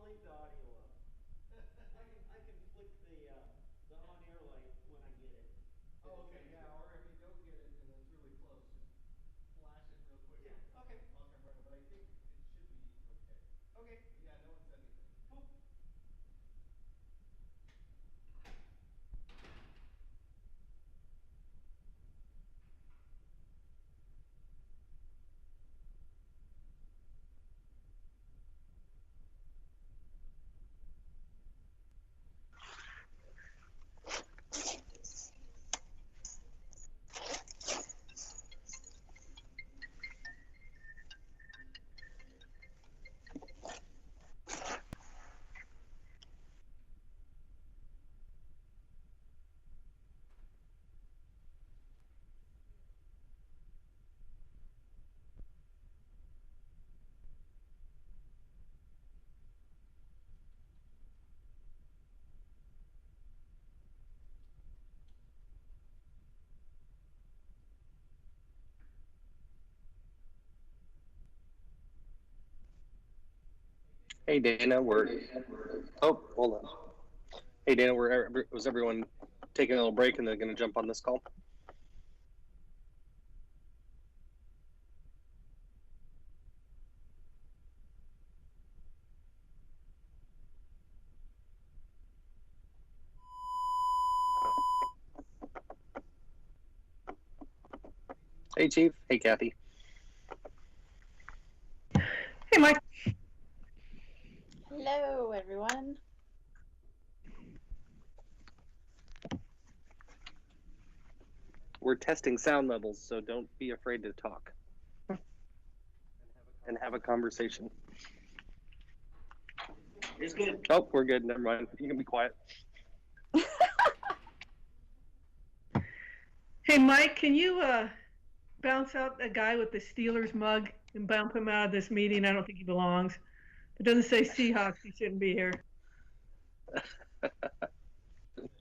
I'll leave the audio up. I can flick the on-air light when I get it. Oh, okay, yeah, or if you don't get it and it's really close, just flash it real quick. Yeah, okay. I'll come right over, but I think it should be okay. Okay. But yeah, no one said anything. Cool. Hey Dana, hold on. Hey Dana, was everyone taking a little break and they're going to jump on this call? Hey Chief. Hey Kathy. Hey, Mike. Hello, everyone. We're testing sound levels, so don't be afraid to talk and have a conversation. It's good. Oh, we're good. Never mind. You can be quiet. Hey, Mike, can you bounce out a guy with the Steelers mug and bump him out of this meeting? I don't think he belongs. If it doesn't say Seahawks, he shouldn't be here.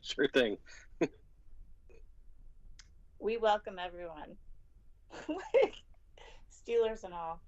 Sure thing. We welcome everyone. Steelers and all.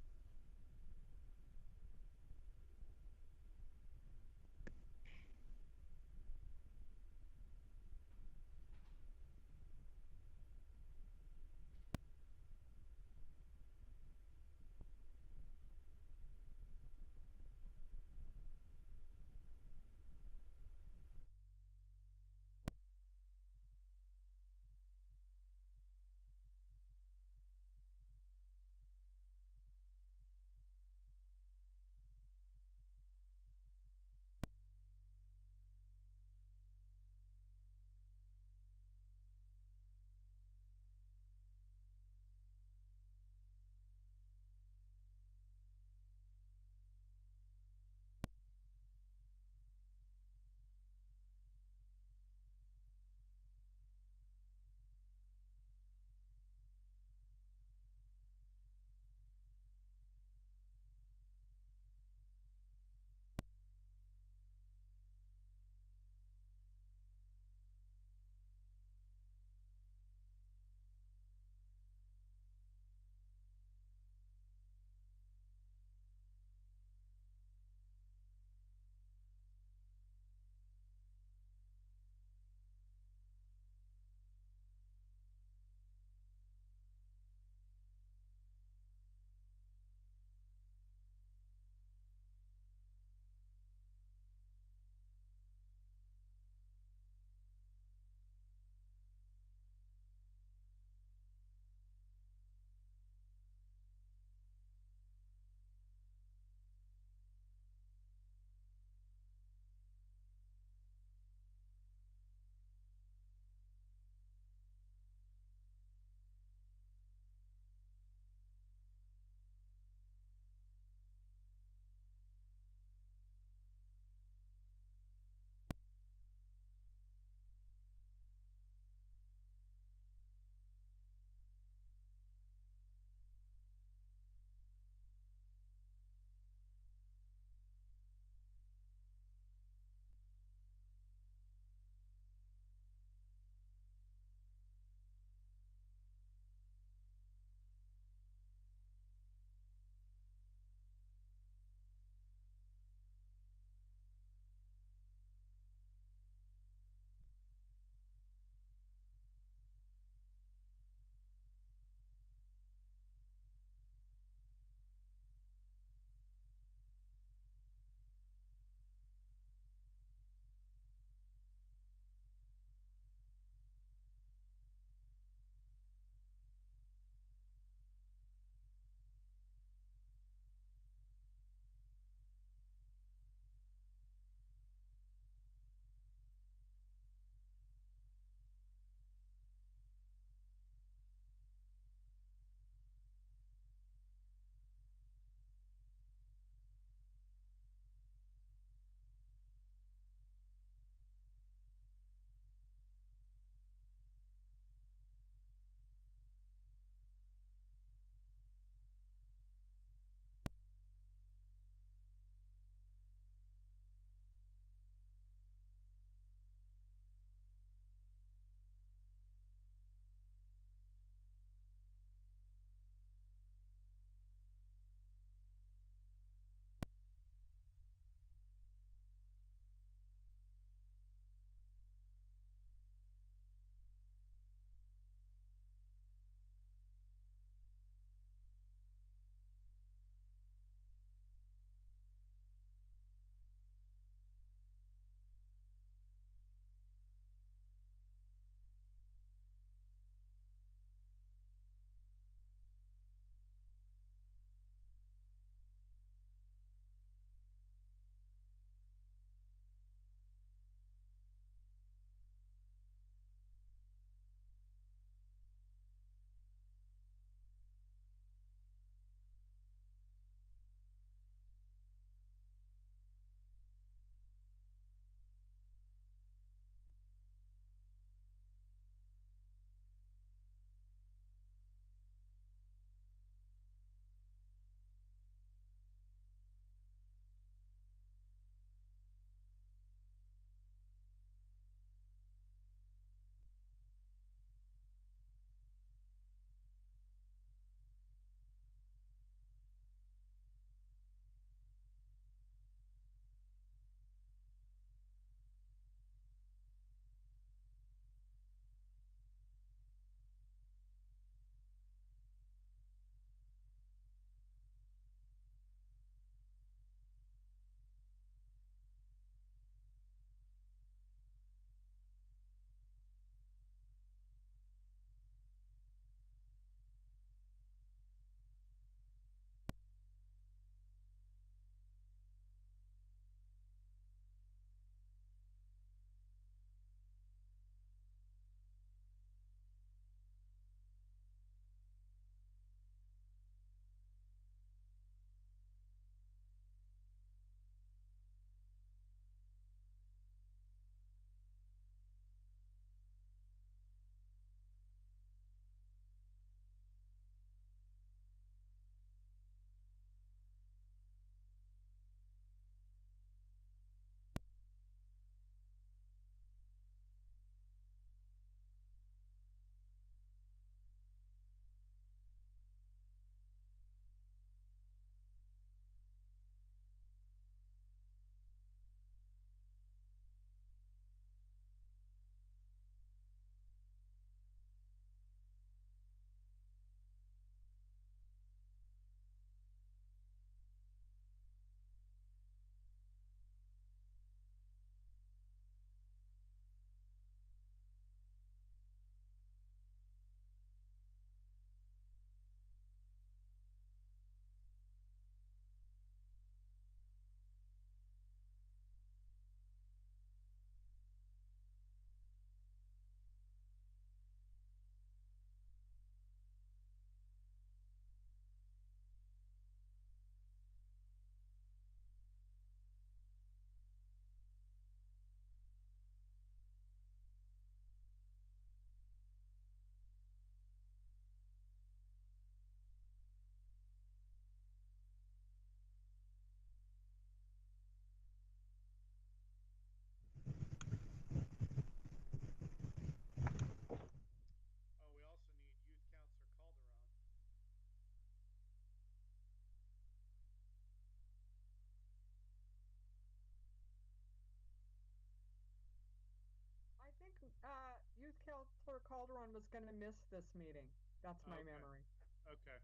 everyone was going to miss this meeting. That's my Okay. memory. Okay.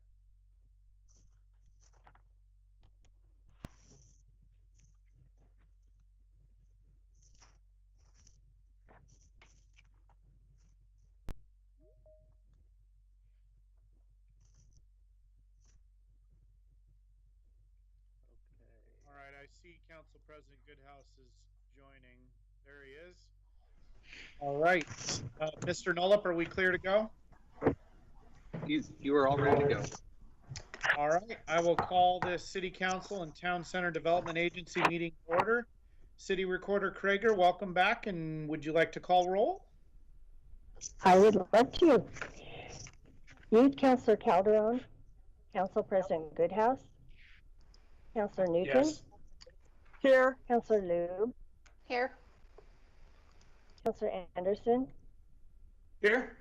All right, I see Council President Goodhouse is joining. There he is. All right. Mr. Nullup, are we clear to go? You are all ready to go. All right, I will call this City Council and Town Center Development Agency meeting to order. City Recorder Krager, welcome back, and would you like to call roll? I would love to. You, Councilor Calderon, Council President Goodhouse, Councilor Newton, Yes. Here. Councilor Lube, Here. Councilor Anderson, Here.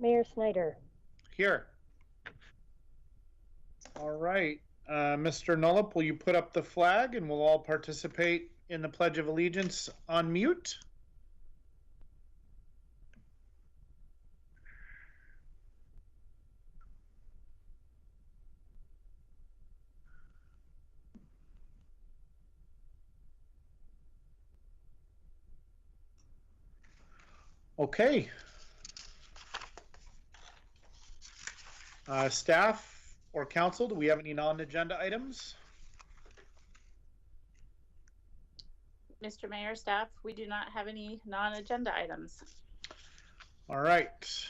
Mayor Snyder. Here. All right, Mr. Nullup, will you put up the flag and we'll all participate in the Pledge of Allegiance on mute? Okay. Staff or council, do we have any non-agenda items? Mr. Mayor, staff, we do not have any non-agenda items. All right.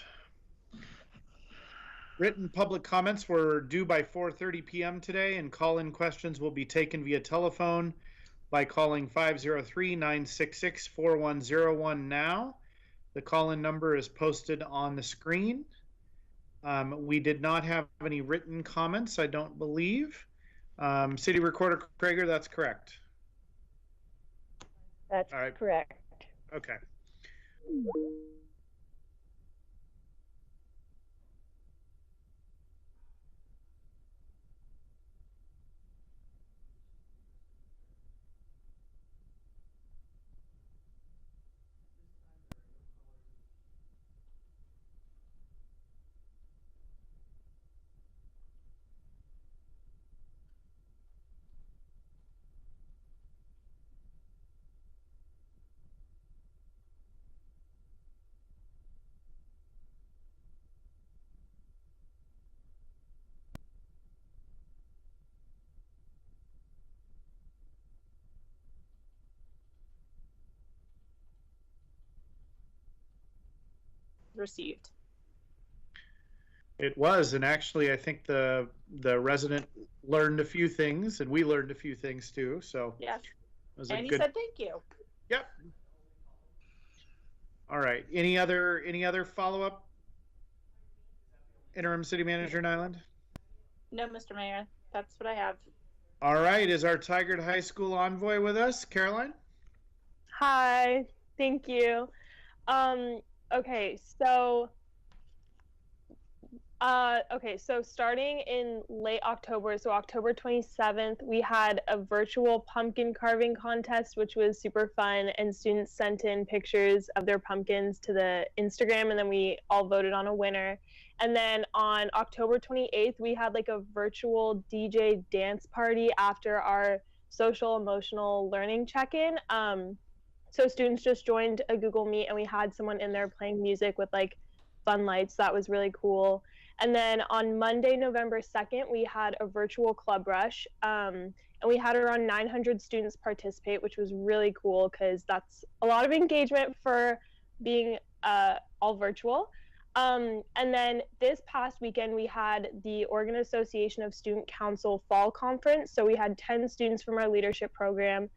Written public comments were due by 4:30 p.m. today, and call-in questions will be taken via telephone by calling 503-966-4101 now. The call-in number is posted on the screen. We did not have any written comments, I don't believe. City Recorder Krager, that's correct. That's All right. correct. Okay. Received. It was, and actually, I think the resident learned a few things, and we learned a few things too. So Yes. it was a And he good. said thank you. Yep. All right. Any other follow-up? Interim City Manager Nyland. No, Mr. Mayor, that's what I have. All right. Is our Tigard High School envoy with us, Caroline? Hi, thank you. Okay, so starting in late October, so October 27th, we had a virtual pumpkin carving contest, which was super fun, and students sent in pictures of their pumpkins to the Instagram, and then we all voted on a winner. And then on October 28th, we had like a virtual DJ dance party after our social emotional learning check-in. So students just joined a Google Meet, and we had someone in there playing music with like fun lights. That was really cool. And then on Monday, November 2nd, we had a virtual club rush, and we had around 900 students participate, which was really cool because that's a lot of engagement for being all virtual. And then this past weekend, we had the Oregon Association of Student Council Fall Conference. So we had 10 students from our leadership program,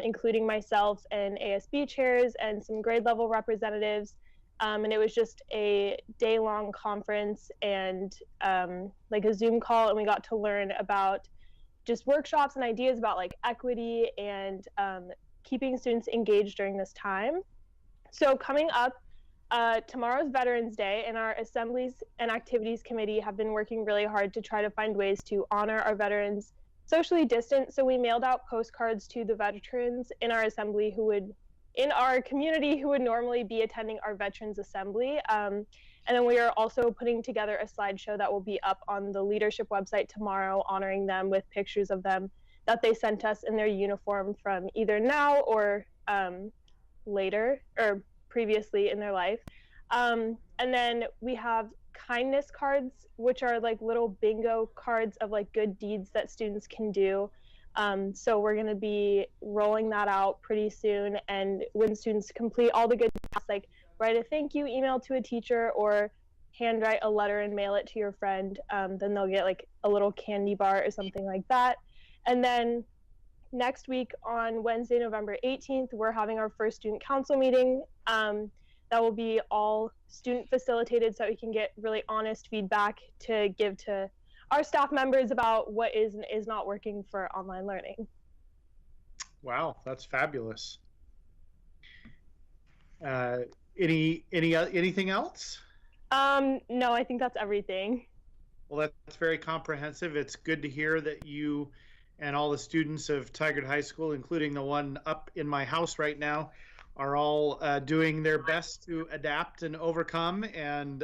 including myself and ASB chairs and some grade level representatives. And it was just a day-long conference and like a Zoom call, and we got to learn about just workshops and ideas about like equity and keeping students engaged during this time. So coming up, tomorrow's Veterans Day, and our Assemblies and Activities Committee have been working really hard to try to find ways to honor our veterans socially distant. So we mailed out postcards to the veterans in our assembly who would in our community who would normally be attending our Veterans Assembly. And then we are also putting together a slideshow that will be up on the leadership website tomorrow, honoring them with pictures of them that they sent us in their uniform from either now or later or previously in their life. And then we have kindness cards, which are like little bingo cards of like good deeds that students can do. So we're going to be rolling that out pretty soon. And when students complete all the good tasks, like write a thank you email to a teacher or handwrite a letter and mail it to your friend, then they'll get like a little candy bar or something like that. And then next week on Wednesday, November 18th, we're having our first student council meeting. That will be all student facilitated so we can get really honest feedback to give to our staff members about what is and is not working for online learning. Wow, that's fabulous. Anything else? No, I think that's everything. Well, that's very comprehensive. It's good to hear that you and all the students of Tigard High School, including the one up in my house right now, are all doing their best to adapt and overcome and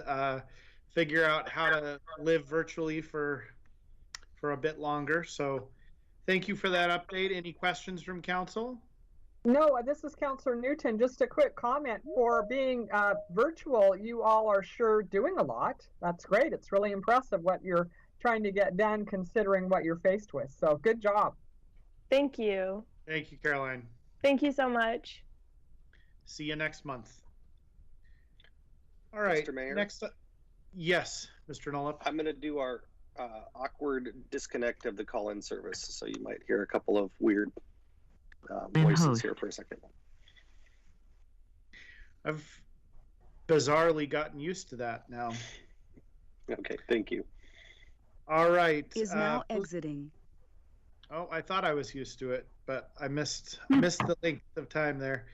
figure out how to live virtually for a bit longer. So thank you for that update. Any questions from council? No, this is Counselor Newton. Just a quick comment. For being virtual, you all are sure doing a lot. That's great. It's really impressive what you're trying to get done considering what you're faced with. So good job. Thank you. Thank you, Caroline. Thank you so much. See you next month. All right. Mr. Mayor? Next up. Yes, Mr. Nolip. I'm going to do our awkward disconnect of the call-in service, so you might hear a couple of weird voices here for a second. I've bizarrely gotten used to that now. Okay, thank you. All right. Is now exiting. Oh, I thought I was used to it, but I missed the length of time there.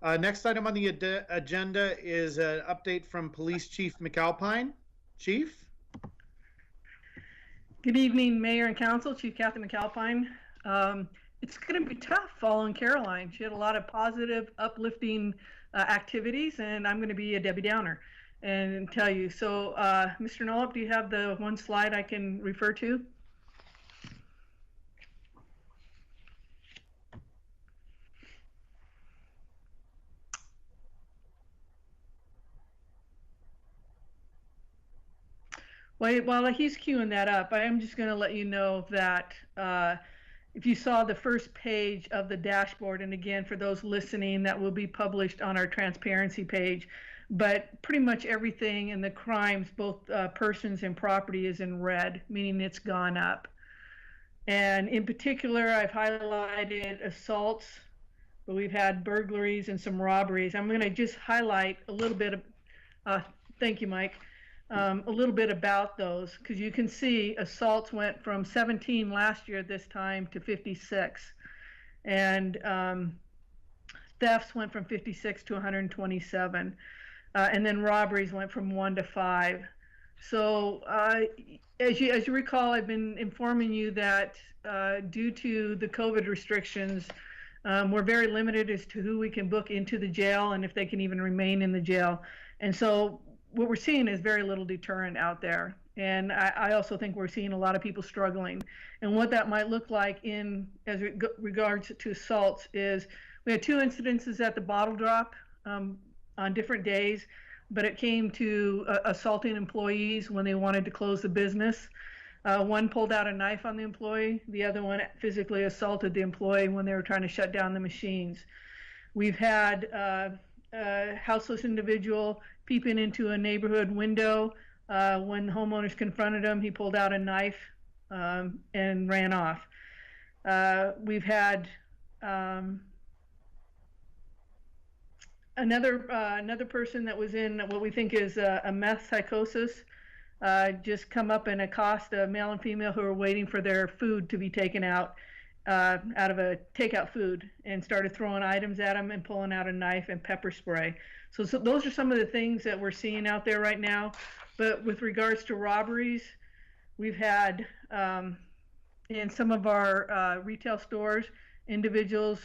Next item on the agenda is an update from Police Chief McAlpine. Chief? Good evening, Mayor and Council. Chief Kathy McAlpine. It's going to be tough following Caroline. She had a lot of positive, uplifting activities, and I'm going to be a Debbie Downer and tell you. So, Mr. Nolip, do you have the one slide I can refer to? While he's queuing that up, I am just going to let you know that if you saw the first page of the dashboard, and again, for those listening, that will be published on our transparency page, but pretty much everything in the crimes, both persons and property, is in red, meaning it's gone up. And in particular, I've highlighted assaults, but we've had burglaries and some robberies. I'm going to just highlight a little bit of, thank you, Mike. A little bit about those, because you can see assaults went from 17 last year at this time to 56, and thefts went from 56 to 127, and then robberies went from 1 to 5. So as you recall, I've been informing you that due to the COVID restrictions, we're very limited as to who we can book into the jail and if they can even remain in the jail. And so what we're seeing is very little deterrent out there. And I also think we're seeing a lot of people struggling. And what that might look like as regards to assaults is we had 2 incidences at the bottle drop on different days, but it came to assaulting employees when they wanted to close the business. One pulled out a knife on the employee. The other one physically assaulted the employee when they were trying to shut down the machines. We've had a houseless individual peeping into a neighborhood window. When homeowners confronted him, he pulled out a knife and ran off. We've had another person that was in what we think is a meth psychosis just come up and accost a male and female who were waiting for their food to be taken out of a takeout food, and started throwing items at them and pulling out a knife and pepper spray. So those are some of the things that we're seeing out there right now. But with regards to robberies, we've had in some of our retail stores, individuals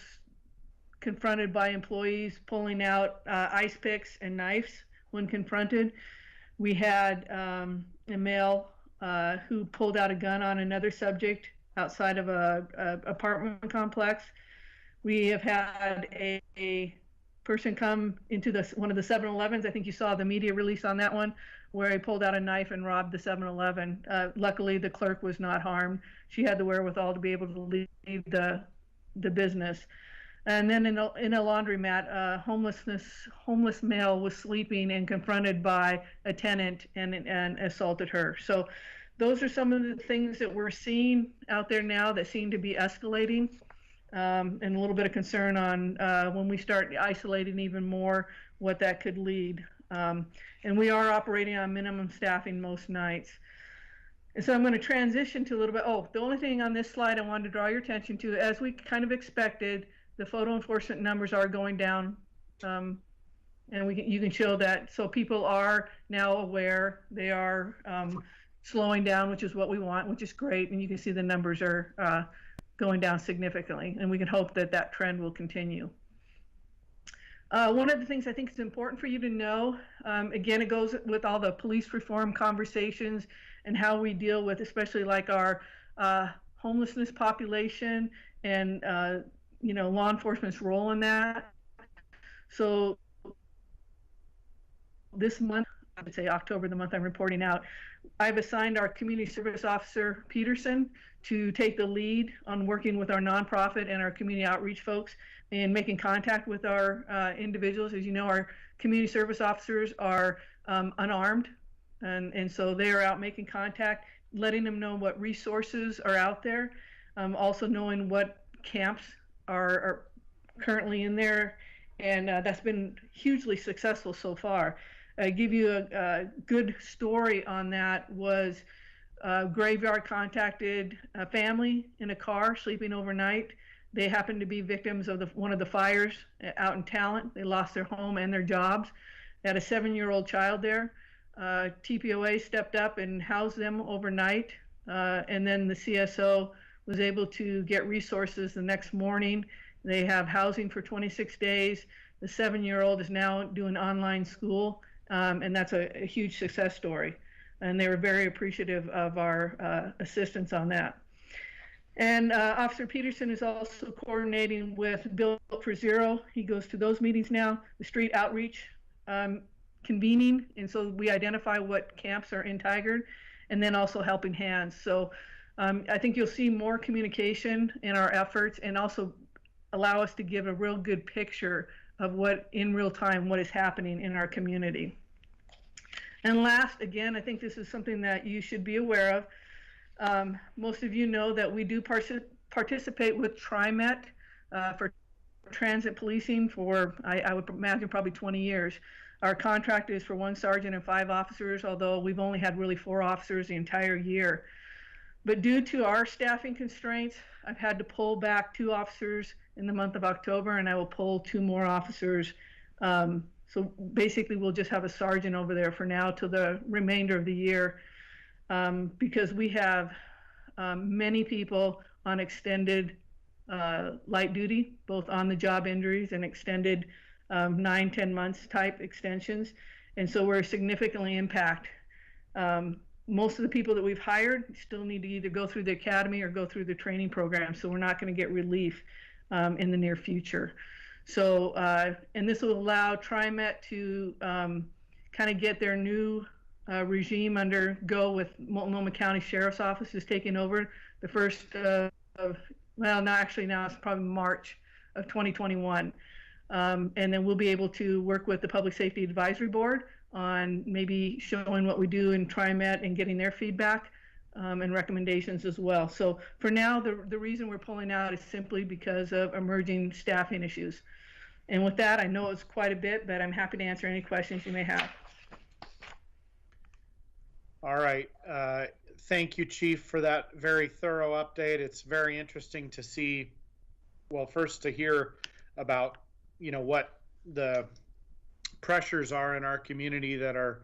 confronted by employees pulling out ice picks and knives when confronted. We had a male who pulled out a gun on another subject outside of a apartment complex. We have had a person come into one of the 7-Elevens. I think you saw the media release on that one, where he pulled out a knife and robbed the 7-Eleven. Luckily, the clerk was not harmed. She had the wherewithal to be able to leave the business. And then in a laundromat, a homeless male was sleeping and confronted by a tenant and assaulted her. So those are some of the things that we're seeing out there now that seem to be escalating. And a little bit of concern on when we start isolating even more, what that could lead. And we are operating on minimum staffing most nights. And so I'm going to transition to a little bit. Oh, the only thing on this slide I wanted to draw your attention to, as we kind of expected, the photo enforcement numbers are going down. And you can show that. So people are now aware. They are slowing down, which is what we want, which is great. And you can see the numbers are going down significantly, and we can hope that that trend will continue. One of the things I think is important for you to know, again, it goes with all the police reform conversations and how we deal with, especially like our homelessness population and law enforcement's role in that. So this month, I would say October, the month I'm reporting out, I've assigned our community service officer, Peterson, to take the lead on working with our nonprofit and our community outreach folks and making contact with our individuals. As you know, our community service officers are unarmed, and so they are out making contact, letting them know what resources are out there, also knowing what camps are currently in there, and that's been hugely successful so far. Give you a good story on that was Graveyard contacted a family in a car sleeping overnight. They happened to be victims of one of the fires out in Talent. They lost their home and their jobs. They had a 7-year-old child there. TPOA stepped up and housed them overnight, and then the CSO was able to get resources the next morning. They have housing for 26 days. The 7-year-old is now doing online school, and that's a huge success story. And they were very appreciative of our assistance on that. And Officer Peterson is also coordinating with Built for Zero. He goes to those meetings now, the street outreach convening, and so we identify what camps are in Tigard, and then also helping hands. So I think you'll see more communication in our efforts, and also allow us to give a real good picture of what in real time, what is happening in our community. And last, again, I think this is something that you should be aware of. Most of you know that we do participate with TriMet for transit policing for, I would imagine, probably 20 years. Our contract is for 1 sergeant and 5 officers, although we've only had really 4 officers the entire year. But due to our staffing constraints, I've had to pull back 2 officers in the month of October, and I will pull 2 more officers. So basically, we'll just have a sergeant over there for now till the remainder of the year, because we have many people on extended light duty, both on the job injuries and extended 9-10 months type extensions. And so we're significantly impacted. Most of the people that we've hired still need to either go through the academy or go through the training program. So we're not going to get relief in the near future. So, and this will allow TriMet to kind of get their new regime under go with Multnomah County Sheriff's Office is taking over the first of, well, no, actually now it's probably March of 2021. And then we'll be able to work with the Public Safety Advisory Board on maybe showing what we do in TriMet and getting their feedback and recommendations as well. So for now, the reason we're pulling out is simply because of emerging staffing issues. And with that, I know it's quite a bit, but I'm happy to answer any questions you may have. All right. Thank you, Chief, for that very thorough update. It's very interesting to see, well, first to hear about, what the pressures are in our community that are,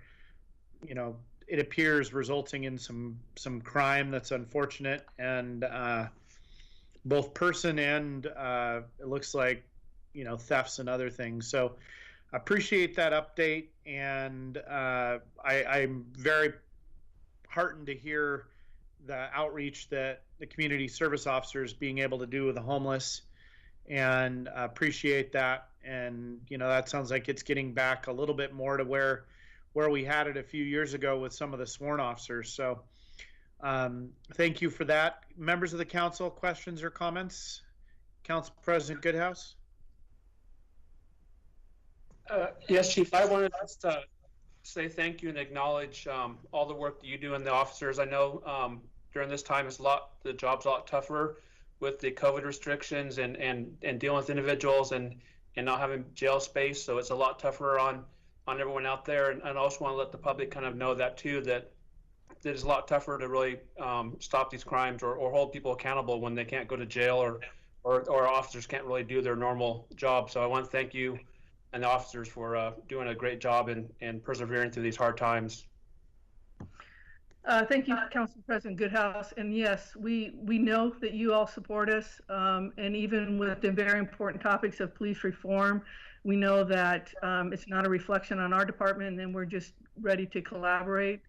it appears resulting in some crime that's unfortunate, and both person and it looks like thefts and other things. So appreciate that update, and I'm very heartened to hear the outreach that the community service officers being able to do with the homeless, and appreciate that. And that sounds like it's getting back a little bit more to where we had it a few years ago with some of the sworn officers. So thank you for that. Members of the council, questions or comments? Council President Goodhouse. Yes, Chief, I wanted just to say thank you and acknowledge all the work that you do and the officers. I know during this time the job's a lot tougher with the COVID restrictions and dealing with individuals and not having jail space. So it's a lot tougher on everyone out there. And I also want to let the public kind of know that too, that it's a lot tougher to really stop these crimes or hold people accountable when they can't go to jail or officers can't really do their normal job. So I want to thank you and the officers for doing a great job and persevering through these hard times. Thank you, Council President Goodhouse. And yes, we know that you all support us, and even with the very important topics of police reform, we know that it's not a reflection on our department, and we're just ready to collaborate.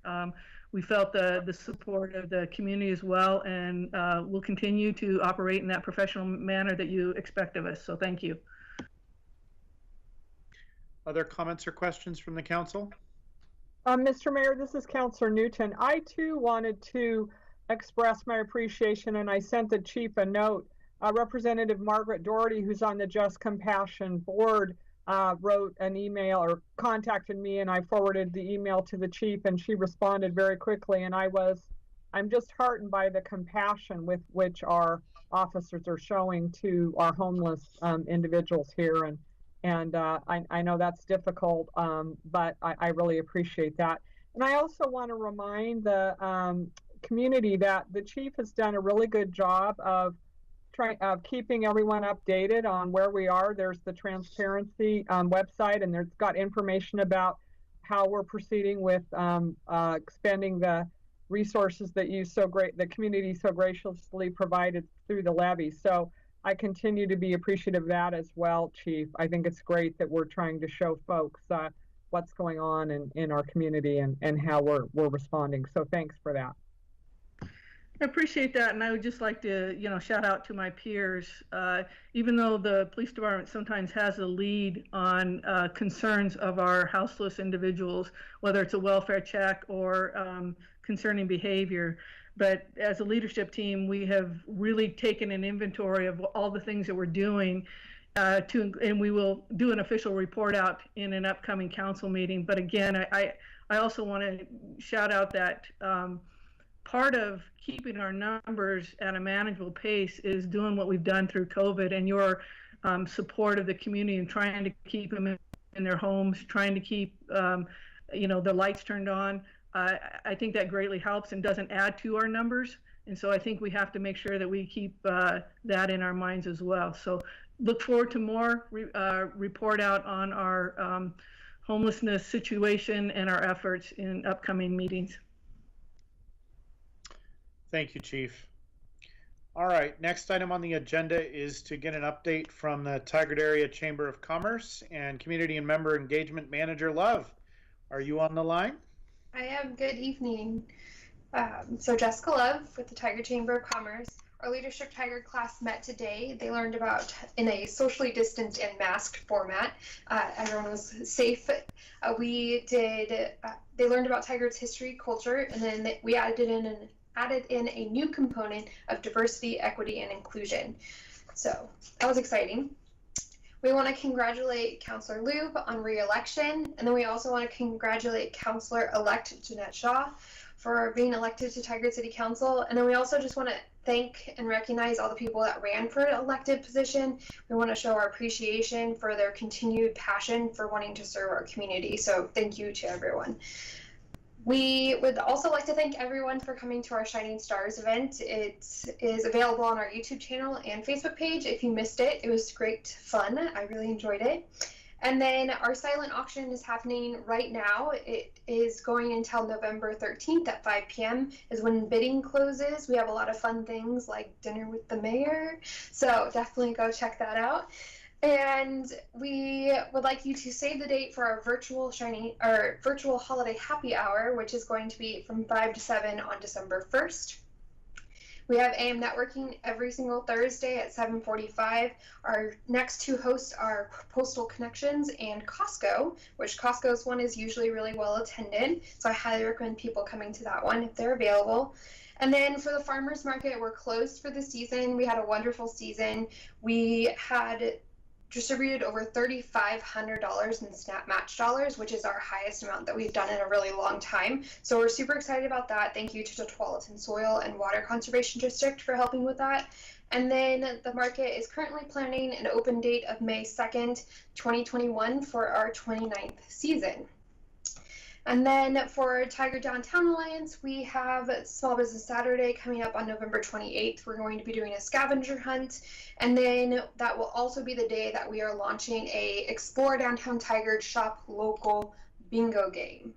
We felt the support of the community as well, and we'll continue to operate in that professional manner that you expect of us. So thank you. Other comments or questions from the council? Mr. Mayor, this is Councilor Newton. I too wanted to express my appreciation, and I sent the chief a note. Representative Margaret Doherty, who's on the Just Compassion board, wrote an email or contacted me, and I forwarded the email to the chief, and she responded very quickly. And I'm just heartened by the compassion with which our officers are showing to our homeless individuals here. And I know that's difficult, but I really appreciate that. And I also want to remind the community that the chief has done a really good job of keeping everyone updated on where we are. There's the transparency website, and there's got information about how we're proceeding with expending the resources that the community so graciously provided through the levy. So I continue to be appreciative of that as well, Chief. I think it's great that we're trying to show folks what's going on in our community and how we're responding. So thanks for that. I appreciate that, and I would just like to, shout out to my peers. Even though the police department sometimes has a lead on concerns of our houseless individuals, whether it's a welfare check or concerning behavior, but as a leadership team, we have really taken an inventory of all the things that we're doing, and we will do an official report out in an upcoming council meeting. But again, I also want to shout out that part of keeping our numbers at a manageable pace is doing what we've done through COVID, and your support of the community and trying to keep them in their homes, trying to keep the lights turned on. I think that greatly helps and doesn't add to our numbers. And so I think we have to make sure that we keep that in our minds as well. So look forward to more report out on our homelessness situation and our efforts in upcoming meetings. Thank you, Chief. All right, next item on the agenda is to get an update from the Tigard Area Chamber of Commerce and Community and Member Engagement Manager Love. Are you on the line? I am. Good evening. So Jessica Love with the Tigard Chamber of Commerce. Our leadership Tigard class met today. They learned about, in a socially distanced and masked format, everyone was safe. They learned about Tigard's history, culture, and then we added in a new component of diversity, equity, and inclusion. So that was exciting. We want to congratulate Councillor Lube on re-election, and then we also want to congratulate Councillor-elect Jeanette Shaw for being elected to Tigard City Council. And then we also just want to thank and recognize all the people that ran for an elected position. We want to show our appreciation for their continued passion for wanting to serve our community. So thank you to everyone. We would also like to thank everyone for coming to our Shining Stars event. It is available on our YouTube channel and Facebook page. If you missed it, it was great fun. I really enjoyed it. And then our silent auction is happening right now. It is going until November 13th at 5 p.m. is when bidding closes. We have a lot of fun things like dinner with the mayor. So definitely go check that out. And we would like you to save the date for our virtual holiday happy hour, which is going to be from 5 to 7 on December 1st. We have AM networking every single Thursday at 7:45. Our next two hosts are Postal Connections and Costco, which Costco's one is usually really well attended. So I highly recommend people coming to that one if they're available. And then for the farmers market, we're closed for the season. We had a wonderful season. We had distributed over $3,500 in SNAP match dollars, which is our highest amount that we've done in a really long time. So we're super excited about that. Thank you to the Tualatin Soil and Water Conservation District for helping with that. And then the market is currently planning an open date of May 2nd, 2021 for our 29th season. And then for Tigard Downtown Alliance, we have Small Business Saturday coming up on November 28th. We're going to be doing a scavenger hunt. And then that will also be the day that we are launching a Explore Downtown Tigard Shop Local bingo game.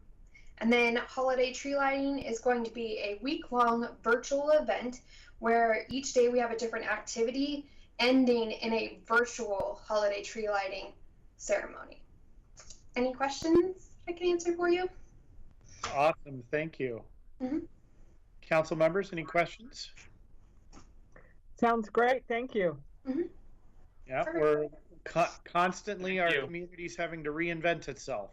And then holiday tree lighting is going to be a week-long virtual event where each day we have a different activity ending in a virtual holiday tree lighting ceremony. Any questions I can answer for you? Awesome, thank you. Council members, any questions? Sounds great, thank you. Yeah, we're constantly, our community's having to reinvent itself.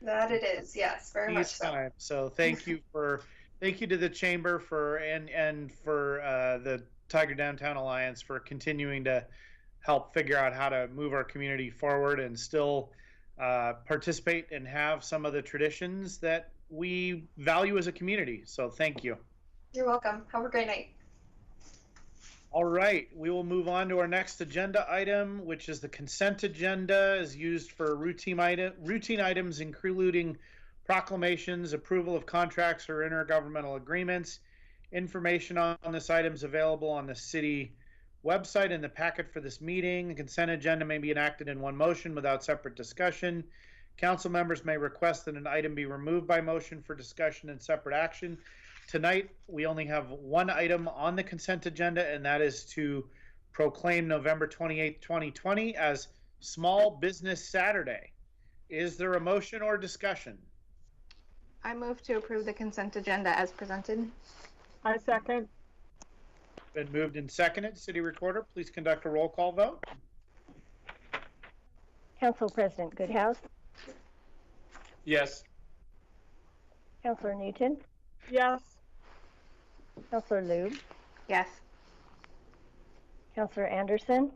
That it is, yes, very much so. So thank you to the chamber and for the Tigard Downtown Alliance for continuing to help figure out how to move our community forward and still participate and have some of the traditions that we value as a community. So thank you. You're welcome. Have a great night. All right, we will move on to our next agenda item, which is the consent agenda, is used for routine items including proclamations, approval of contracts or intergovernmental agreements. Information on this item is available on the city website in the packet for this meeting. The consent agenda may be enacted in one motion without separate discussion. Council members may request that an item be removed by motion for discussion and separate action. Tonight, we only have one item on the consent agenda, and that is to proclaim November 28th, 2020 as Small Business Saturday. Is there a motion or discussion? I move to approve the consent agenda as presented. I second. Been moved and seconded. City Recorder, please conduct a roll call vote. Council President Goodhouse, Yes. Councilor Newton, Yes. Councilor Lube, Yes. Councilor Anderson,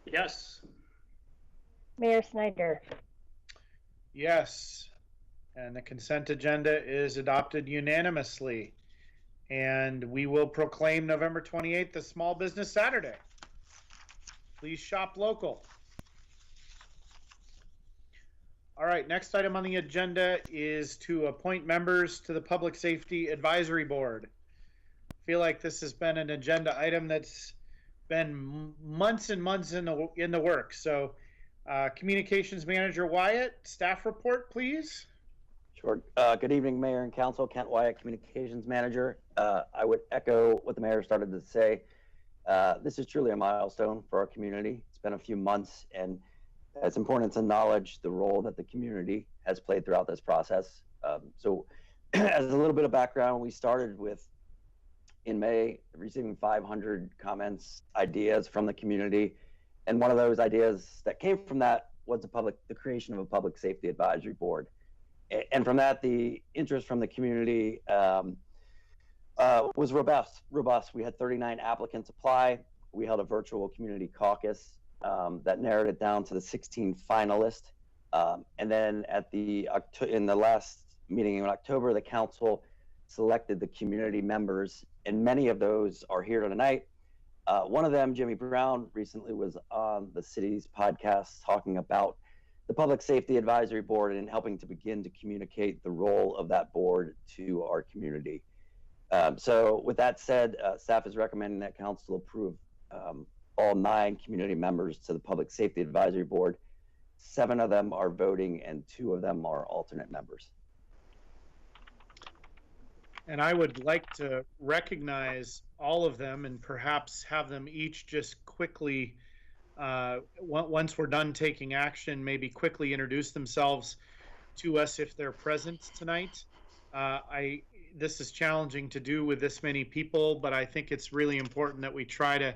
Yes. Mayor Snyder. Yes. And the consent agenda is adopted unanimously. And we will proclaim November 28th as Small Business Saturday. Please shop local. All right, next item on the agenda is to appoint members to the Public Safety Advisory Board. I feel like this has been an agenda item that's been months and months in the works. So Communications Manager Wyatt, staff report, please. Sure. Good evening, Mayor and Council. Kent Wyatt, Communications Manager. I would echo what the Mayor started to say. This is truly a milestone for our community. It's been a few months, and it's important to acknowledge the role that the community has played throughout this process. So as a little bit of background, we started with, in May, receiving 500 comments, ideas from the community. And one of those ideas that came from that was the creation of a Public Safety Advisory Board. And from that, the interest from the community was robust. We had 39 applicants apply. We held a virtual community caucus that narrowed it down to the 16 finalists. And then in the last meeting in October, the council selected the community members, and many of those are here tonight. One of them, Jimmy Brown, recently was on the city's podcast talking about the Public Safety Advisory Board and helping to begin to communicate the role of that board to our community. So with that said, staff is recommending that council approve all 9 community members to the Public Safety Advisory Board. 7 of them are voting and 2 of them are alternate members. And I would like to recognize all of them and perhaps have them each just quickly once we're done taking action, maybe quickly introduce themselves to us if they're present tonight. This is challenging to do with this many people, but I think it's really important that we try to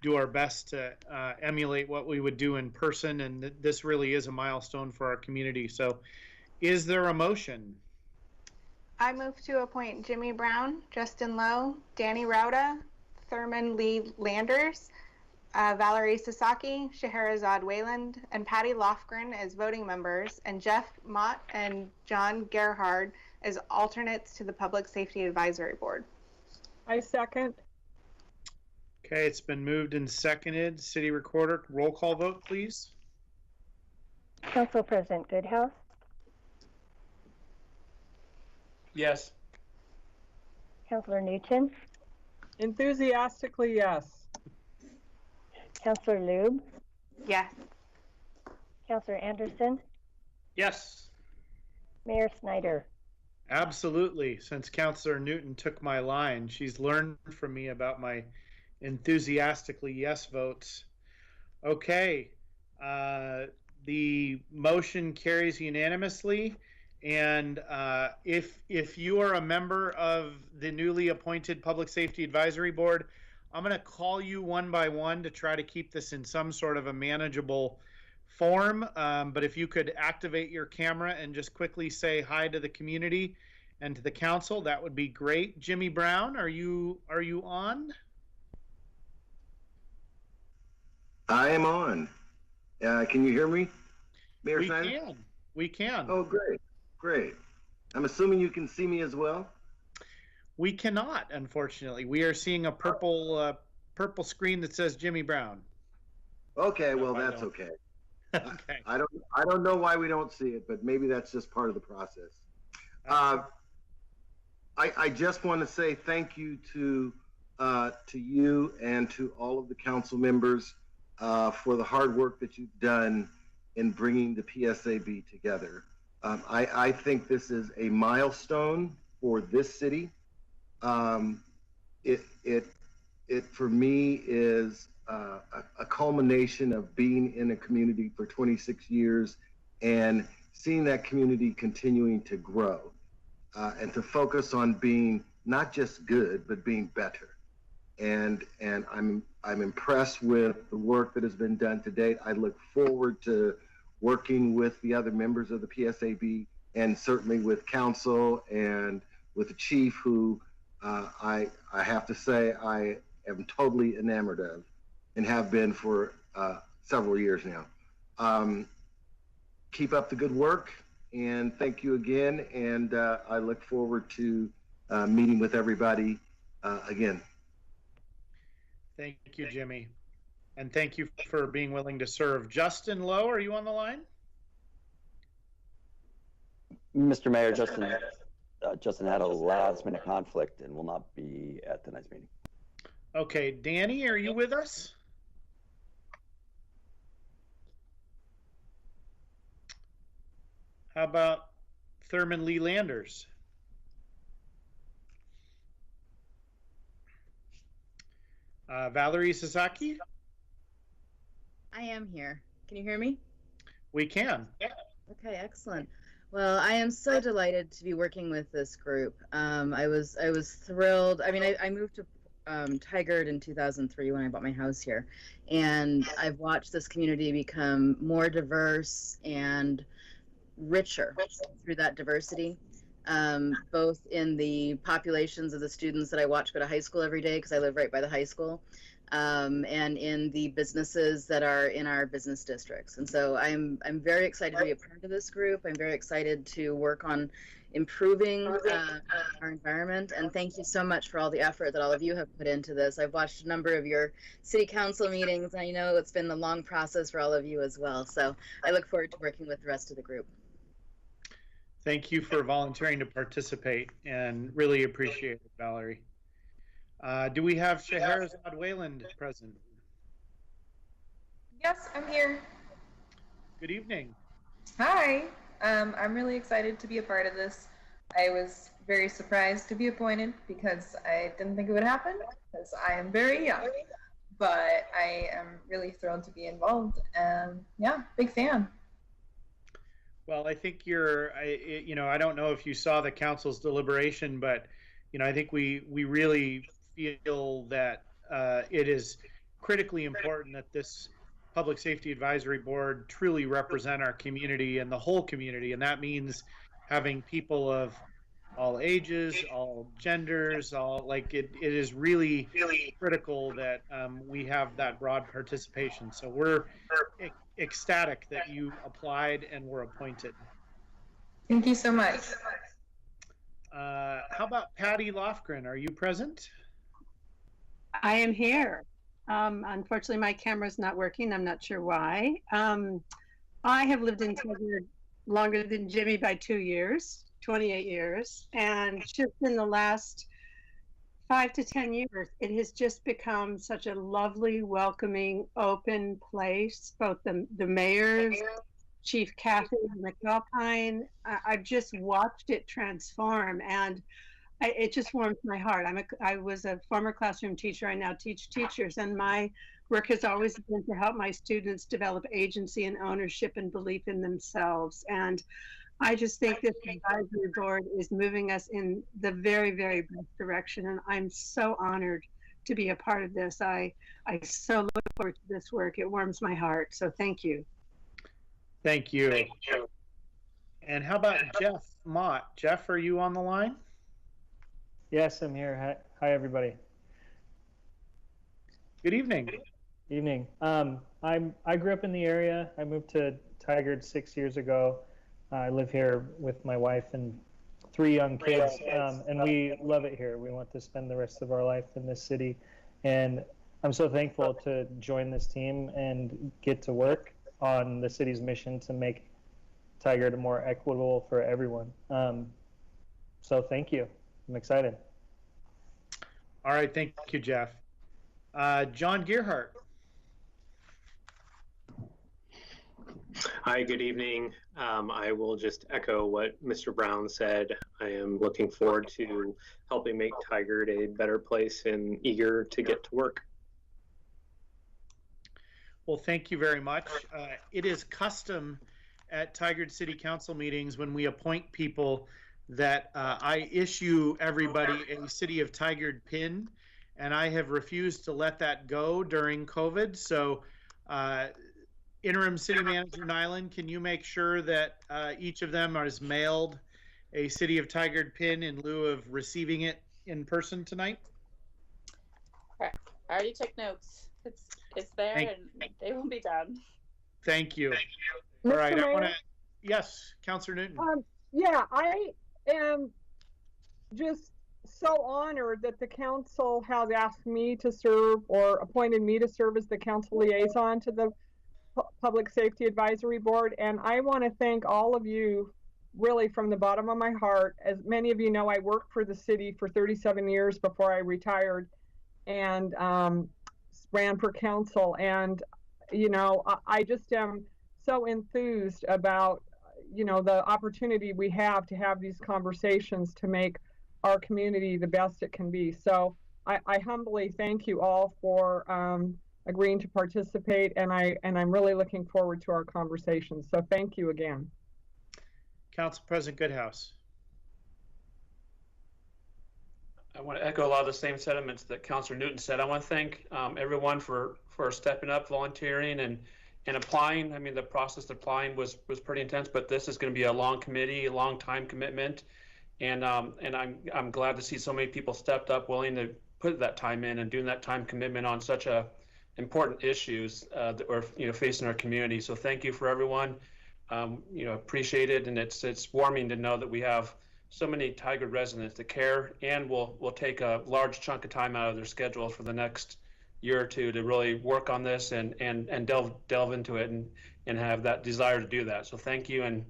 do our best to emulate what we would do in person, and this really is a milestone for our community. So is there a motion? I move to appoint Jimmy Brown, Justin Lowe, Danny Rauda, Thurman Lee Landers, Valerie Sasaki, Scheherazade Wayland, and Patty Lofgren as voting members, and Jeff Mott and John Gerhard as alternates to the Public Safety Advisory Board. I second. Okay, it's been moved and seconded. City Recorder, roll call vote, please. Council President Goodhouse, Yes. Councilor Newton, Enthusiastically, yes. Councilor Lube, Yes. Councilor Anderson, Yes. Mayor Snyder. Absolutely. Since Councillor Newton took my line, she's learned from me about my enthusiastically yes votes. Okay, the motion carries unanimously. And if you are a member of the newly appointed Public Safety Advisory Board, I'm going to call you one by one to try to keep this in some sort of a manageable form. But if you could activate your camera and just quickly say hi to the community and to the council, that would be great. Jimmy Brown, are you on? I am on. Can you hear me, Mayor Snyder? We can. Oh, great. Great. I'm assuming you can see me as well? We cannot, unfortunately. We are seeing a purple screen that says Jimmy Brown. Okay, well, that's okay. Okay. I don't know why we don't see it, but maybe that's just part of the process. I just want to say thank you to you and to all of the council members for the hard work that you've done in bringing the PSAB together. I think this is a milestone for this city. It for me is a culmination of being in a community for 26 years and seeing that community continuing to grow and to focus on being not just good, but being better. And I'm impressed with the work that has been done to date. I look forward to working with the other members of the PSAB and certainly with council and with the chief, who I have to say I am totally enamored of and have been for several years now. Keep up the good work, and thank you again. And I look forward to meeting with everybody again. Thank you, Jimmy. And thank you for being willing to serve. Justin Lowe, are you on the line? Mr. Mayor, Justin had a last-minute conflict and will not be at tonight's meeting. Okay, Danny, are you with us? How about Thurman Lee Landers? Valerie Sasaki? I am here. Can you hear me? We can. Okay, excellent. Well, I am so delighted to be working with this group. I was thrilled. I mean, I moved to Tigard in 2003 when I bought my house here, and I've watched this community become more diverse and richer through that diversity, both in the populations of the students that I watch go to high school every day because I live right by the high school, and in the businesses that are in our business districts. And so I'm very excited to be a part of this group. I'm very excited to work on improving our environment, and thank you so much for all the effort that all of you have put into this. I've watched a number of your city council meetings, and I know it's been a long process for all of you as well. So I look forward to working with the rest of the group. Thank you for volunteering to participate, and really appreciate it, Valerie. Do we have Scheherazade Wayland present? Yes, I'm here. Good evening. Hi. I'm really excited to be a part of this. I was very surprised to be appointed because I didn't think it would happen because I am very young. but I am really thrilled to be involved, and yeah, big fan. Well, I think I don't know if you saw the council's deliberation, but, I think we really feel that it is critically important that this Public Safety Advisory Board truly represent our community and the whole community. And that means having people of all ages, all genders, it is really critical that we have that broad participation. So we're ecstatic that you applied and were appointed. Thank you so much. How about Patty Lofgren? Are you present? I am here. Unfortunately, my camera's not working. I'm not sure why. I have lived in Tigard longer than Jimmy by 2 years, 28 years. And just in the last 5 to 10 years, it has just become such a lovely, welcoming, open place. Both the mayor's, Chief Kathy McAlpine, I've just watched it transform, and it just warms my heart. I was a former classroom teacher. I now teach teachers, and my work has always been to help my students develop agency and ownership and belief in themselves. And I just think this advisory board is moving us in the very, very best direction, and I'm so honored to be a part of this. I so look forward to this work. It warms my heart. So thank you. Thank you. And how about Jeff Mott? Jeff, are you on the line? Yes, I'm here. Hi, everybody. Good evening. Evening. I grew up in the area. I moved to Tigard 6 years ago. I live here with my wife and 3 young kids, and we love it here. We want to spend the rest of our life in this city, and I'm so thankful to join this team and get to work on the city's mission to make Tigard more equitable for everyone. So thank you. I'm excited. All right, thank you, Jeff. John Gearhart. Hi, good evening. I will just echo what Mr. Brown said. I am looking forward to helping make Tigard a better place and eager to get to work. Well, thank you very much. It is custom at Tigard City Council meetings when we appoint people that I issue everybody a City of Tigard pin, and I have refused to let that go during COVID. So Interim City Manager Nyland, can you make sure that each of them is mailed a City of Tigard pin in lieu of receiving it in person tonight? I already took notes. It's there, and they will be done. Thank you. All right, I want to. Yes, Councillor Newton. Yeah, I am just so honored that the council has asked me to serve or appointed me to serve as the council liaison to the Public Safety Advisory Board. And I want to thank all of you really from the bottom of my heart. As many of you know, I worked for the city for 37 years before I retired and ran for council. And, I just am so enthused about, the opportunity we have to have these conversations to make our community the best it can be. So I humbly thank you all for agreeing to participate, and I'm really looking forward to our conversations. So thank you again. Council President Goodhouse. I want to echo a lot of the same sentiments that Councillor Newton said. I want to thank everyone for stepping up, volunteering, and applying. I mean, the process of applying was pretty intense, but this is going to be a long committee, a long time commitment, and I'm glad to see so many people stepped up, willing to put that time in and doing that time commitment on such a important issues that we're facing our community. So thank you for everyone. Appreciate it, and it's warming to know that we have so many Tigard residents that care and will take a large chunk of time out of their schedule for the next year or two to really work on this and delve into it and have that desire to do that. So thank you, and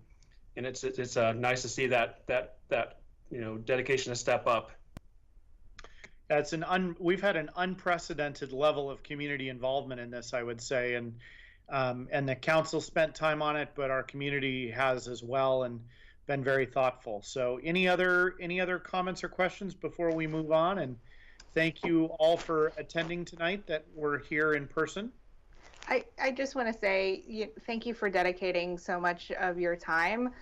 it's nice to see that dedication to step up. That's we've had an unprecedented level of community involvement in this, I would say, and the council spent time on it, but our community has as well, and been very thoughtful. So any other comments or questions before we move on? And thank you all for attending tonight that were here in person. I just want to say thank you for dedicating so much of your time.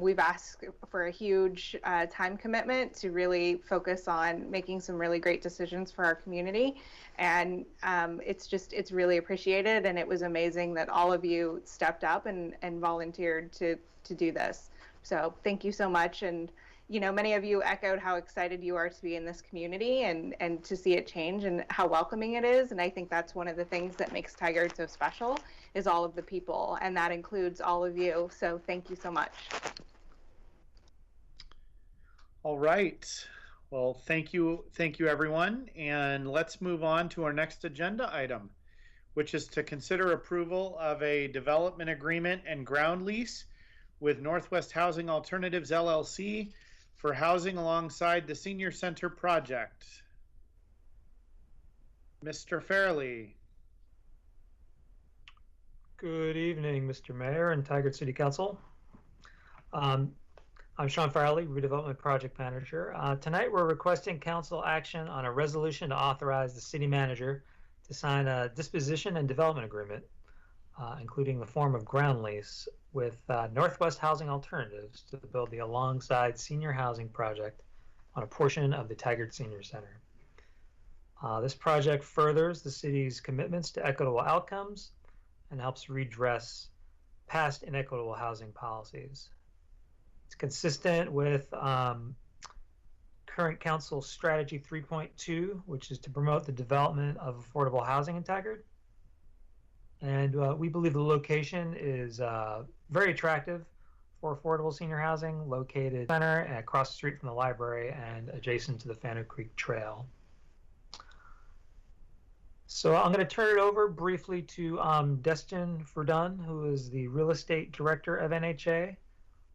We've asked for a huge time commitment to really focus on making some really great decisions for our community. And it's really appreciated. And it was amazing that all of you stepped up and volunteered to do this. So thank you so much. And many of you echoed how excited you are to be in this community and to see it change and how welcoming it is. And I think that's one of the things that makes Tigard so special is all of the people, and that includes all of you. So thank you so much. All right. Well, thank you everyone. And let's move on to our next agenda item, which is to consider approval of a development agreement and ground lease with Northwest Housing Alternatives LLC for housing alongside the Senior Center project. Mr. Fairley. Good evening, Mr. Mayor and Tigard City Council. I'm Sean Farley, Redevelopment Project Manager. Tonight we're requesting council action on a resolution to authorize the city manager to sign a disposition and development agreement, including the form of ground lease with Northwest Housing Alternatives to build the alongside senior housing project on a portion of the Tigard Senior Center. This project furthers the city's commitments to equitable outcomes and helps redress past inequitable housing policies. It's consistent with current council strategy 3.2, which is to promote the development of affordable housing in Tigard. And we believe the location is very attractive for affordable senior housing, located center and across the street from the library and adjacent to the Fano Creek Trail. So I'm going to turn it over briefly to Destin Verdun, who is the real estate director of NHA.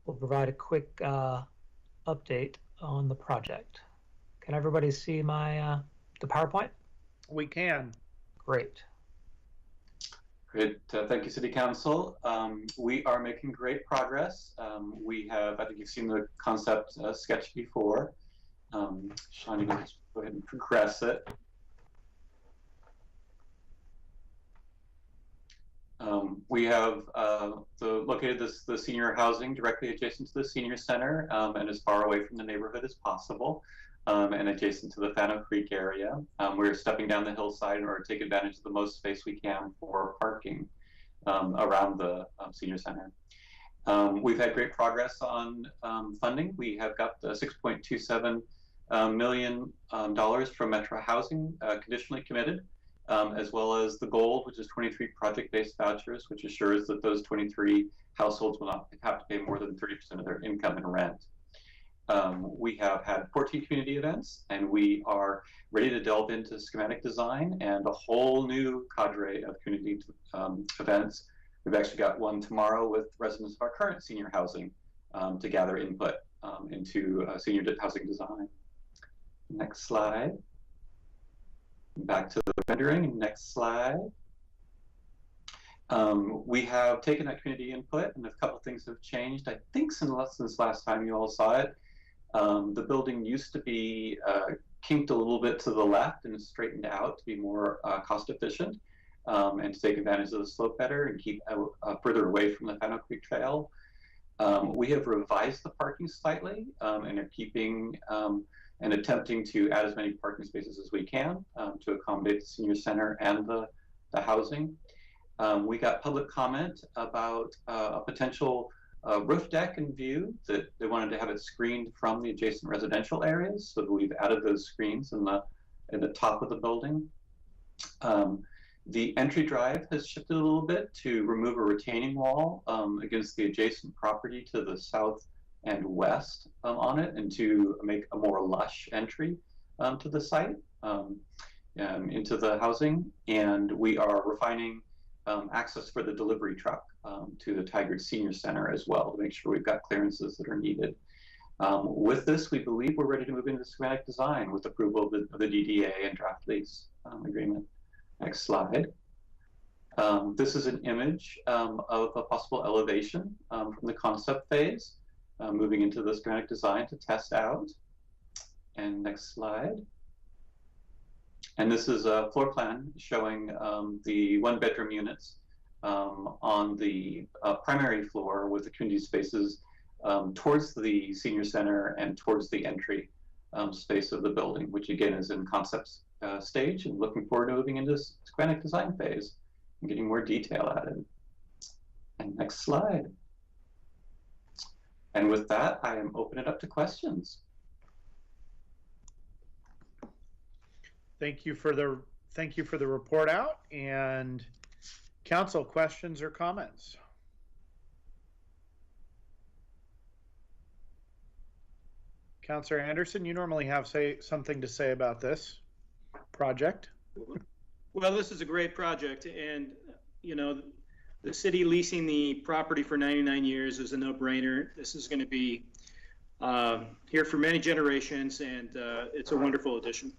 We'll provide a quick update on the project. Can everybody see my the PowerPoint? We can. Great. Great. Thank you, City Council. We are making great progress. We have, I think you've seen the concept sketch before. Sean, you can just go ahead and progress it. We have located the senior housing directly adjacent to the senior center and as far away from the neighborhood as possible and adjacent to the Fano Creek area. We're stepping down the hillside in order to take advantage of the most space we can for parking around the senior center. We've had great progress on funding. We have got the $6.27 million from Metro Housing conditionally committed. As well as the gold, which is 23 project-based vouchers, which assures that those 23 households will not have to pay more than 30% of their income in rent. We have had 14 community events, and we are ready to delve into schematic design and a whole new cadre of community events. We've actually got one tomorrow with residents of our current senior housing to gather input into senior housing design. Next slide. Back to the rendering, next slide. We have taken that community input and a couple things have changed. I think since last time you all saw it, the building used to be kinked a little bit to the left and straightened out to be more cost efficient and to take advantage of the slope better and keep further away from the Fano Creek Trail. We have revised the parking slightly and are keeping and attempting to add as many parking spaces as we can to accommodate the senior center and the housing. We got public comment about a potential roof deck and view that they wanted to have it screened from the adjacent residential areas, so we've added those screens in the top of the building. The entry drive has shifted a little bit to remove a retaining wall against the adjacent property to the south and west on it, and to make a more lush entry to the site into the housing. And we are refining access for the delivery truck to the Tigard Senior Center as well to make sure we've got clearances that are needed. With this, we believe we're ready to move into schematic design with approval of the DDA and draft lease agreement. Next slide. This is an image of a possible elevation from the concept phase. Moving into the schematic design to test out. And next slide. And this is a floor plan showing the one-bedroom units on the primary floor with the community spaces towards the senior center and towards the entry space of the building, which again is in concept stage, and looking forward to moving into schematic design phase and getting more detail added. And next slide. And with that, I am opening it up to questions. Thank you for the report out. And council, questions or comments? Councilor Anderson, you normally have something to say about this project. Well, this is a great project, and you know, the city leasing the property for 99 years is a no-brainer. This is going to be here for many generations, and it's a wonderful addition.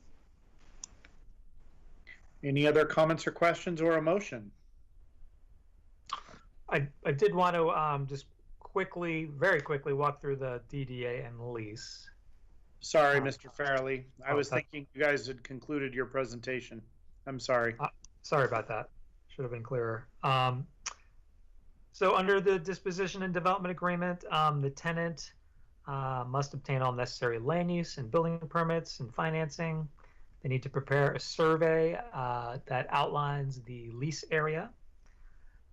Any other comments or questions or a motion? I did want to just very quickly walk through the DDA and lease. Sorry, Mr. Farley. I was thinking you guys had concluded your presentation. I'm sorry. Sorry about that. Should have been clearer. So under the disposition and development agreement, the tenant must obtain all necessary land use and building permits and financing. They need to prepare a survey that outlines the lease area.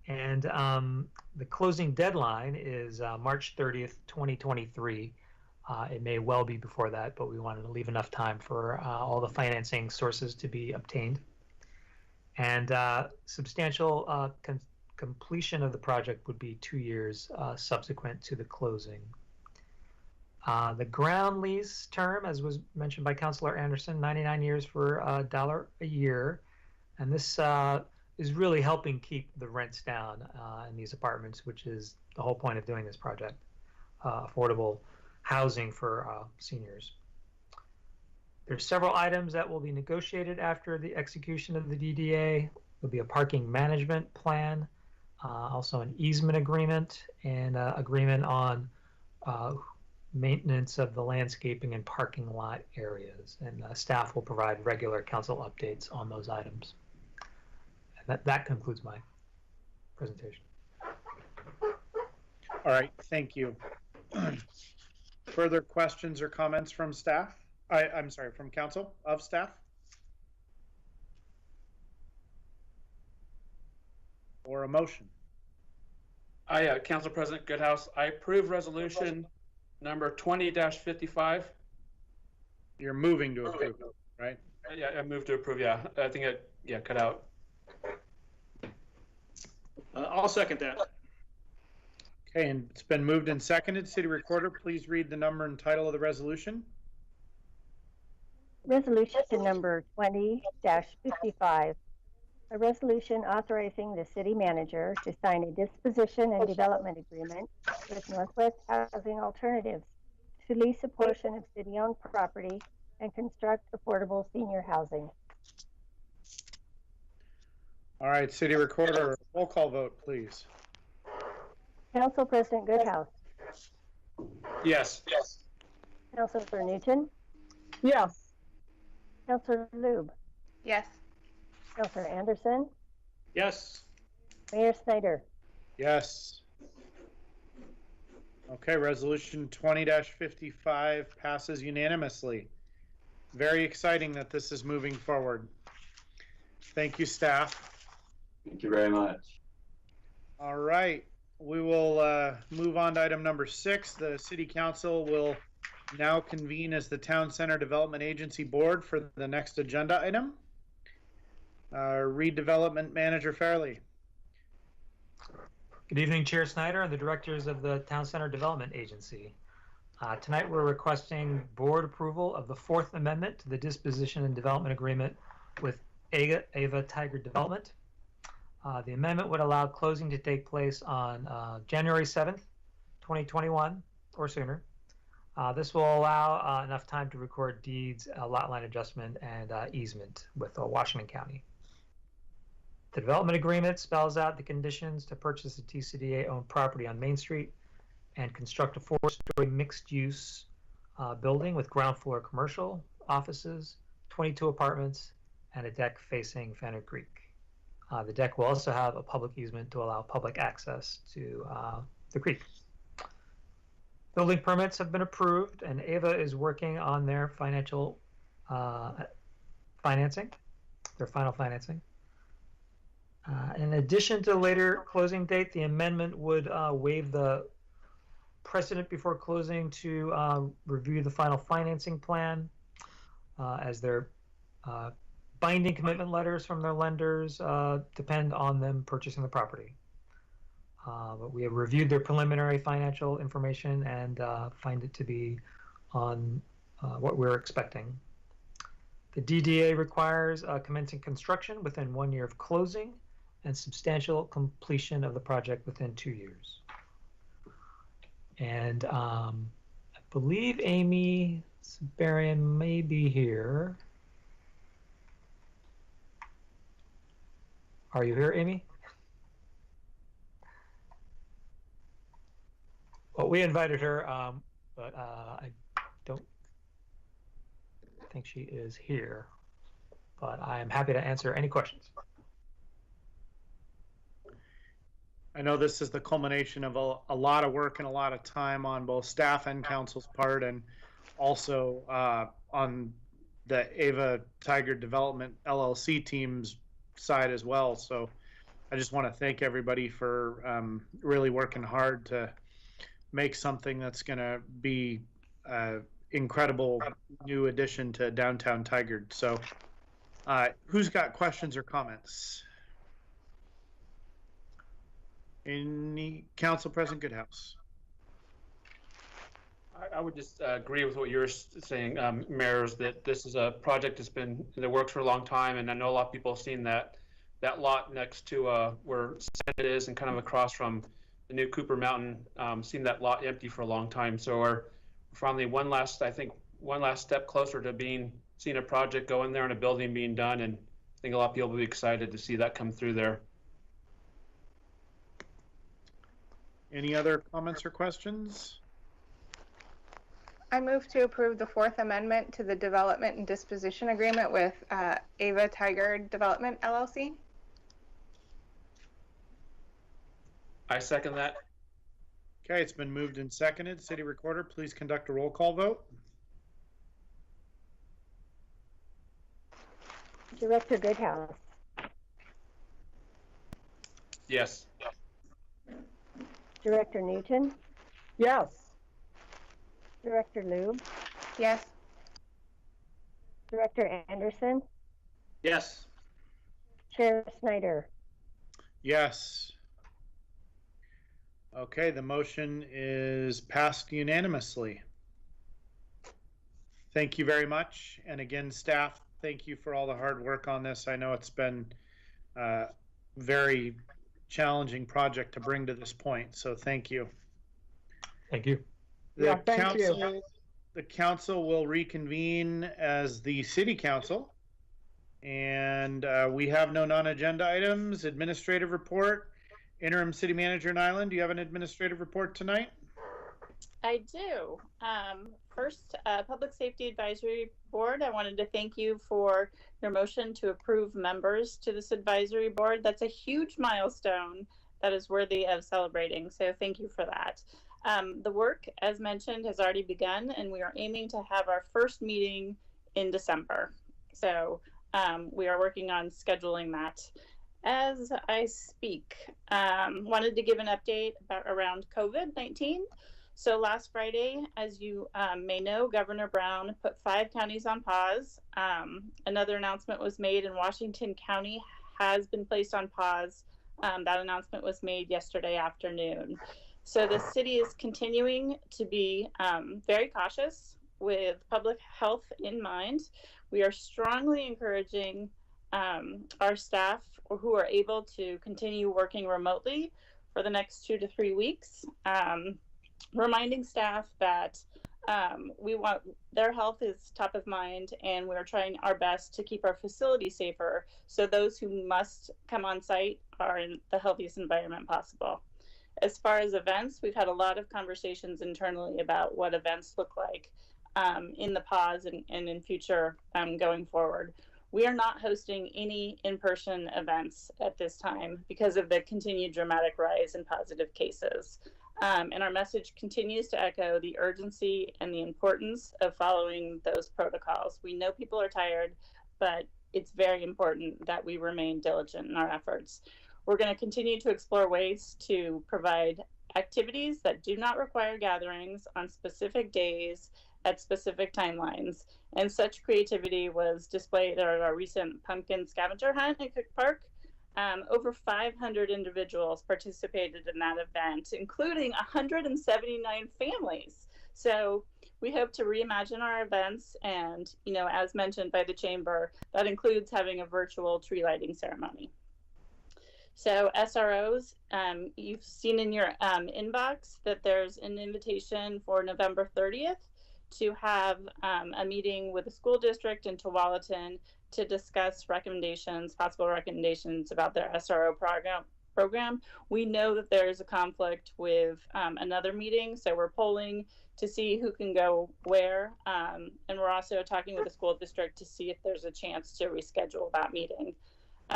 And the closing deadline is March 30th, 2023. It may well be before that, but we wanted to leave enough time for all the financing sources to be obtained. And substantial completion of the project would be 2 years subsequent to the closing. The ground lease term, as was mentioned by Councilor Anderson, 99 years for $1 a year. And this is really helping keep the rents down in these apartments, which is the whole point of doing this project, affordable housing for seniors. There's several items that will be negotiated after the execution of the DDA. There'll be a parking management plan, also an easement agreement, and agreement on maintenance of the landscaping and parking lot areas. And staff will provide regular council updates on those items. And that concludes my presentation. All right, thank you. Further questions or comments from staff? I'm sorry, from council, of staff? Or a motion? Council President Goodhouse, I approve resolution number 20-55. You're moving to approve, right? Yeah, I moved to approve, yeah. I think it, cut out. I'll second that. Okay, and it's been moved and seconded. City Recorder, please read the number and title of the resolution. Resolution number 20-55. A resolution authorizing the city manager to sign a disposition and development agreement with Northwest Housing Alternatives to lease a portion of city-owned property and construct affordable senior housing. All right, City Recorder, roll call vote, please. Council President Goodhouse. Yes. Councilor Newton. Yes. Councilor Lube. Yes. Councilor Anderson. Yes. Mayor Snyder. Yes. Okay, resolution 20-55 passes unanimously. Very exciting that this is moving forward. Thank you, staff. Thank you very much. All right, we will move on to item number 6. The City Council will now convene as the Town Center Development Agency Board for the next agenda item. Redevelopment Manager Farley. Good evening, Chair Snyder and the directors of the Town Center Development Agency. Tonight we're requesting board approval of the 4th Amendment to the Disposition and Development Agreement with Ava Tigard Development. The amendment would allow closing to take place on January 7th, 2021 or sooner. This will allow enough time to record deeds, lot line adjustment, and easement with Washington County. The development agreement spells out the conditions to purchase a TCDA-owned property on Main Street and construct a 4-story mixed-use building with ground floor commercial, offices, 22 apartments, and a deck facing Fenner Creek. The deck will also have a public easement to allow public access to the creek. Building permits have been approved, and Ava is working on their financial financing, their final financing. In addition to the later closing date, the amendment would waive the precedent before closing to review the final financing plan, as their binding commitment letters from their lenders depend on them purchasing the property. But we have reviewed their preliminary financial information and find it to be on what we're expecting. The DDA requires commencing construction within 1 year of closing and substantial completion of the project within 2 years. And I believe Amy Sabarian may be here. Are you here, Amy? Well, we invited her, but I don't think she is here. But I am happy to answer any questions. I know this is the culmination of a lot of work and a lot of time on both staff and council's part, and also on the Ava Tigard Development LLC team's side as well. So I just want to thank everybody for really working hard to make something that's going to be an incredible new addition to downtown Tigard. So who's got questions or comments? Any council president Goodhouse? I would just agree with what you're saying, Mayor, that this is a project that's been in the works for a long time, and I know a lot of people have seen that lot next to where Senate is and kind of across from the new Cooper Mountain, seen that lot empty for a long time. So we're finally one last step closer to seeing a project go in there and a building being done, and I think a lot of people will be excited to see that come through there. Any other comments or questions? I move to approve the Fourth Amendment to the Development and Disposition Agreement with Ava Tigard Development LLC. I second that. Okay, it's been moved and seconded. City Recorder, please conduct a roll call vote. Director Goodhouse. Yes. Director Newton. Yes. Director Lube. Yes. Director Anderson. Yes. Chair Snyder. Yes. Okay, the motion is passed unanimously. Thank you very much. And again, staff, thank you for all the hard work on this. I know it's been a very challenging project to bring to this point, so thank you. Thank you. Thank you. The council will reconvene as the city council, and we have no non-agenda items. Administrative report. Interim City Manager Nyland, do you have an administrative report tonight? I do. First, Public Safety Advisory Board, I wanted to thank you for your motion to approve members to this advisory board. That's a huge milestone that is worthy of celebrating, so thank you for that. The work, as mentioned, has already begun, and we are aiming to have our first meeting in December. So we are working on scheduling that. As I speak, wanted to give an update around COVID-19. So last Friday, as you may know, Governor Brown put 5 counties on pause. Another announcement was made, and Washington County has been placed on pause. That announcement was made yesterday afternoon. So the city is continuing to be very cautious with public health in mind. We are strongly encouraging our staff who are able to continue working remotely for the next 2 to 3 weeks, reminding staff that we want their health is top of mind, and we're trying our best to keep our facility safer so those who must come on site are in the healthiest environment possible. As far as events, we've had a lot of conversations internally about what events look like in the pause and in future going forward. we are not hosting any in-person events at this time because of the continued dramatic rise in positive cases. And our message continues to echo the urgency and the importance of following those protocols. We know people are tired, but it's very important that we remain diligent in our efforts. We're going to continue to explore ways to provide activities that do not require gatherings on specific days at specific timelines. And such creativity was displayed at our recent pumpkin scavenger hunt at Cook Park. Over 500 individuals participated in that event, including 179 families. So we hope to reimagine our events, and, you know, as mentioned by the Chamber, that includes having a virtual tree lighting ceremony. So SROs, you've seen in your inbox that there's an invitation for November 30th to have a meeting with the school district in Tualatin to discuss recommendations, possible recommendations about their SRO program. We know that there's a conflict with another meeting, so we're polling to see who can go where. And we're also talking with the school district to see if there's a chance to reschedule that meeting.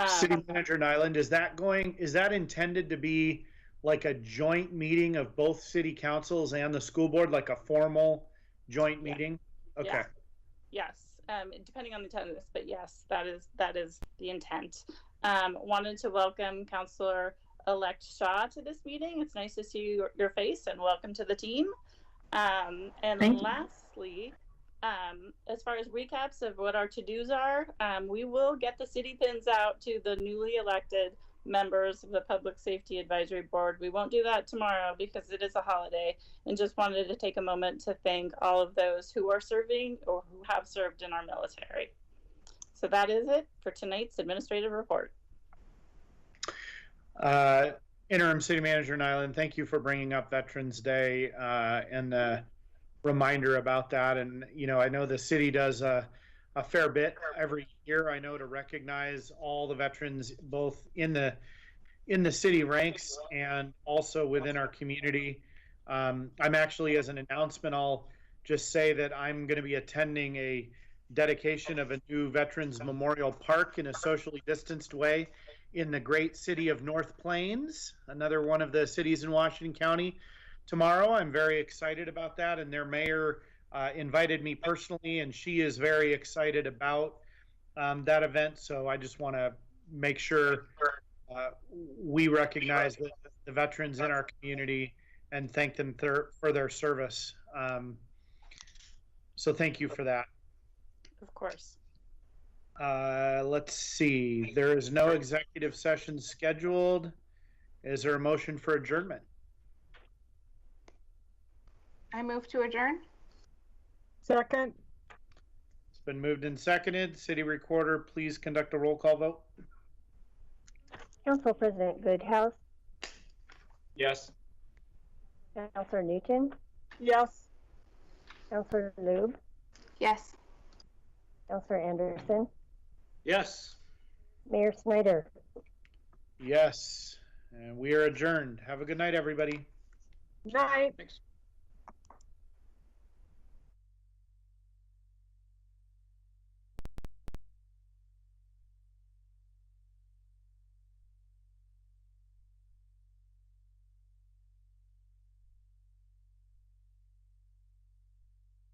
City Manager Nyland, is that intended to be like a joint meeting of both city councils and the school board, like a formal joint meeting? Okay. Yes, depending on the attendance, but yes, that is the intent. Wanted to welcome Councilor-elect Shaw to this meeting. It's nice to see your face, and welcome to the team. And lastly, as far as recaps of what our to-dos are, we will get the city pins out to the newly elected members of the Public Safety Advisory Board. We won't do that tomorrow because it is a holiday, and just wanted to take a moment to thank all of those who are serving or who have served in our military. So that is it for tonight's administrative report. Interim City Manager Nyland, thank you for bringing up Veterans Day and the reminder about that. And, you know, I know the city does a fair bit every year, I know, to recognize all the veterans, both in the city ranks and also within our community. I'm actually, as an announcement, I'll just say that I'm going to be attending a dedication of a new Veterans Memorial Park in a socially distanced way in the great city of North Plains, another one of the cities in Washington County, tomorrow. I'm very excited about that, and their mayor invited me personally, and she is very excited about that event. So I just want to make sure we recognize the veterans in our community and thank them for their service. So thank you for that. Of course. Let's see. There is no executive session scheduled. Is there a motion for adjournment? I move to adjourn. Second. It's been moved and seconded. City Recorder, please conduct a roll call vote. Council President Goodhouse. Yes. Councilor Newton. Yes. Councilor Lube. Yes. Councilor Anderson. Yes. Mayor Snyder. Yes. And we are adjourned. Have a good night, everybody. Night. Thanks.